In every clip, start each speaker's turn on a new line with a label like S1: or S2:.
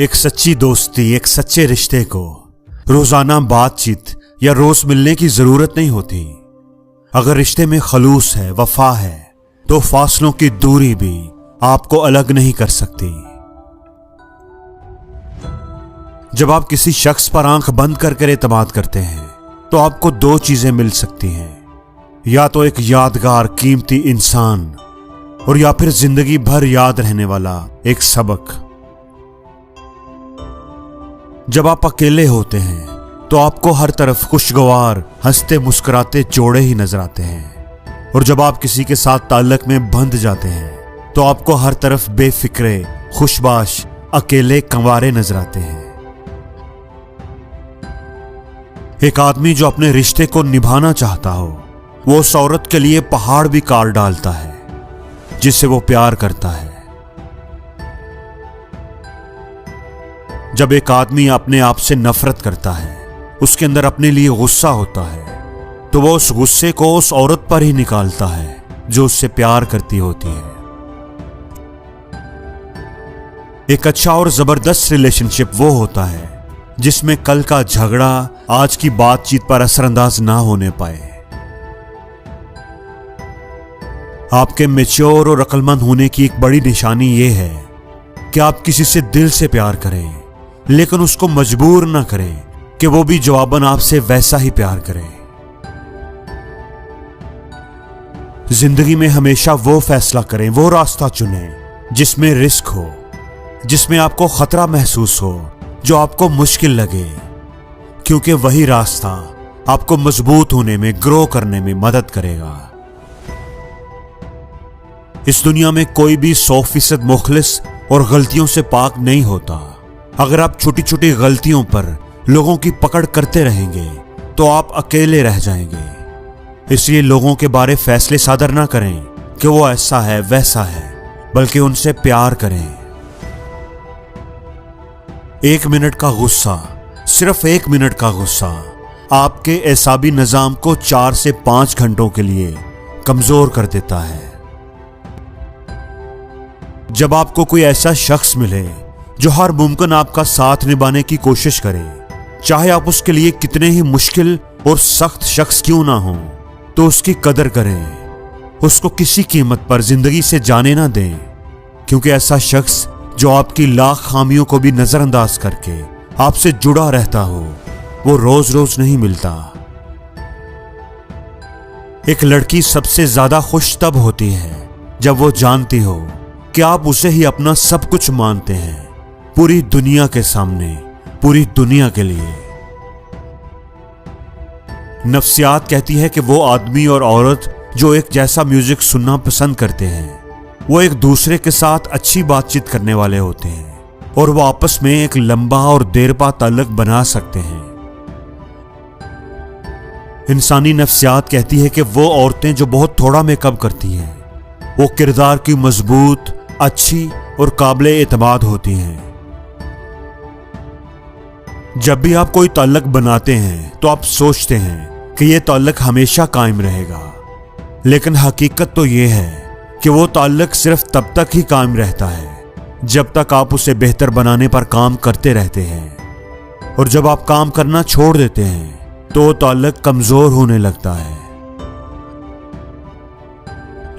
S1: एक सच्ची दोस्ती, एक सच्चे रिश्ते को रोजाना बातचीत या रोज मिलने की जरूरत नहीं होती। अगर रिश्ते में खलूस है, वफा है, तो फासलों की दूरी भी आपको अलग नहीं कर सकती। जब आप किसी शख्स पर आंख बंद कर एतमाद करते हैं तो आपको दो चीजें मिल सकती हैं, या तो एक यादगार कीमती इंसान और या फिर जिंदगी भर याद रहने वाला एक सबक। जब आप अकेले होते हैं तो आपको हर तरफ खुशगवार हंसते मुस्कुराते जोड़े ही नजर आते हैं, और जब आप किसी के साथ ताल्लुक में बंध जाते हैं तो आपको हर तरफ बेफिक्रे खुशबाश अकेले कंवारे नजर आते हैं। एक आदमी जो अपने रिश्ते को निभाना चाहता हो, वो उस औरत के लिए पहाड़ भी काट डालता है जिससे वो प्यार करता है। जब एक आदमी अपने आप से नफरत करता है, उसके अंदर अपने लिए गुस्सा होता है, तो वो उस गुस्से को उस औरत पर ही निकालता है जो उससे प्यार करती होती है। एक अच्छा और जबरदस्त रिलेशनशिप वो होता है जिसमें कल का झगड़ा आज की बातचीत पर असरअंदाज ना होने पाए। आपके मैच्योर और अक्लमंद होने की एक बड़ी निशानी यह है कि आप किसी से दिल से प्यार करें, लेकिन उसको मजबूर ना करें कि वो भी जवाबन आपसे वैसा ही प्यार करे। जिंदगी में हमेशा वो फैसला करें, वो रास्ता चुनें जिसमें रिस्क हो, जिसमें आपको खतरा महसूस हो, जो आपको मुश्किल लगे, क्योंकि वही रास्ता आपको मजबूत होने में, ग्रो करने में मदद करेगा। इस दुनिया में कोई भी 100% मुखलिस और गलतियों से पाक नहीं होता। अगर आप छोटी छोटी गलतियों पर लोगों की पकड़ करते रहेंगे तो आप अकेले रह जाएंगे। इसलिए लोगों के बारे फैसले सादर ना करें कि वो ऐसा है वैसा है, बल्कि उनसे प्यार करें। 1 मिनट का गुस्सा, सिर्फ 1 मिनट का गुस्सा आपके एसाबी निजाम को 4 से 5 घंटों के लिए कमजोर कर देता है। जब आपको कोई ऐसा शख्स मिले जो हर मुमकिन आपका साथ निभाने की कोशिश करे, चाहे आप उसके लिए कितने ही मुश्किल और सख्त शख्स क्यों ना हो, तो उसकी कदर करें। उसको किसी कीमत पर जिंदगी से जाने ना दें, क्योंकि ऐसा शख्स जो आपकी लाख खामियों को भी नजरअंदाज करके आपसे जुड़ा रहता हो, वो रोज रोज नहीं मिलता। एक लड़की सबसे ज्यादा खुश तब होती है जब वो जानती हो कि आप उसे ही अपना सब कुछ मानते हैं, पूरी दुनिया के सामने, पूरी दुनिया के लिए। नफ्सियात कहती है कि वो आदमी और औरत जो एक जैसा म्यूजिक सुनना पसंद करते हैं, वो एक दूसरे के साथ अच्छी बातचीत करने वाले होते हैं और वो आपस में एक लंबा और देरपा ताल्लुक बना सकते हैं। इंसानी नफ्सियात कहती है कि वो औरतें जो बहुत थोड़ा मेकअप करती हैं, वो किरदार की मजबूत, अच्छी और काबिले एतमाद होती हैं। जब भी आप कोई ताल्लुक बनाते हैं तो आप सोचते हैं कि यह ताल्लुक हमेशा कायम रहेगा, लेकिन हकीकत तो यह है कि वो ताल्लुक सिर्फ तब तक ही कायम रहता है जब तक आप उसे बेहतर बनाने पर काम करते रहते हैं, और जब आप काम करना छोड़ देते हैं तो वो ताल्लुक कमजोर होने लगता है।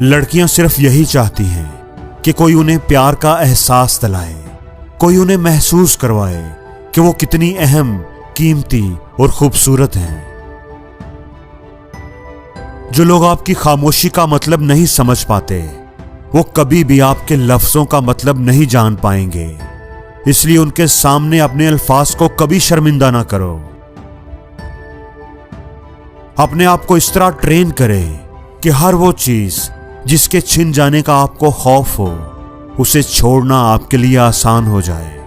S1: लड़कियां सिर्फ यही चाहती हैं कि कोई उन्हें प्यार का एहसास दिलाए, कोई उन्हें महसूस करवाए कि वो कितनी अहम, कीमती और खूबसूरत हैं। जो लोग आपकी खामोशी का मतलब नहीं समझ पाते, वो कभी भी आपके लफ्जों का मतलब नहीं जान पाएंगे। इसलिए उनके सामने अपने अल्फाज को कभी शर्मिंदा ना करो। अपने आप को इस तरह ट्रेन करें कि हर वो चीज जिसके छिन जाने का आपको खौफ हो, उसे छोड़ना आपके लिए आसान हो जाए।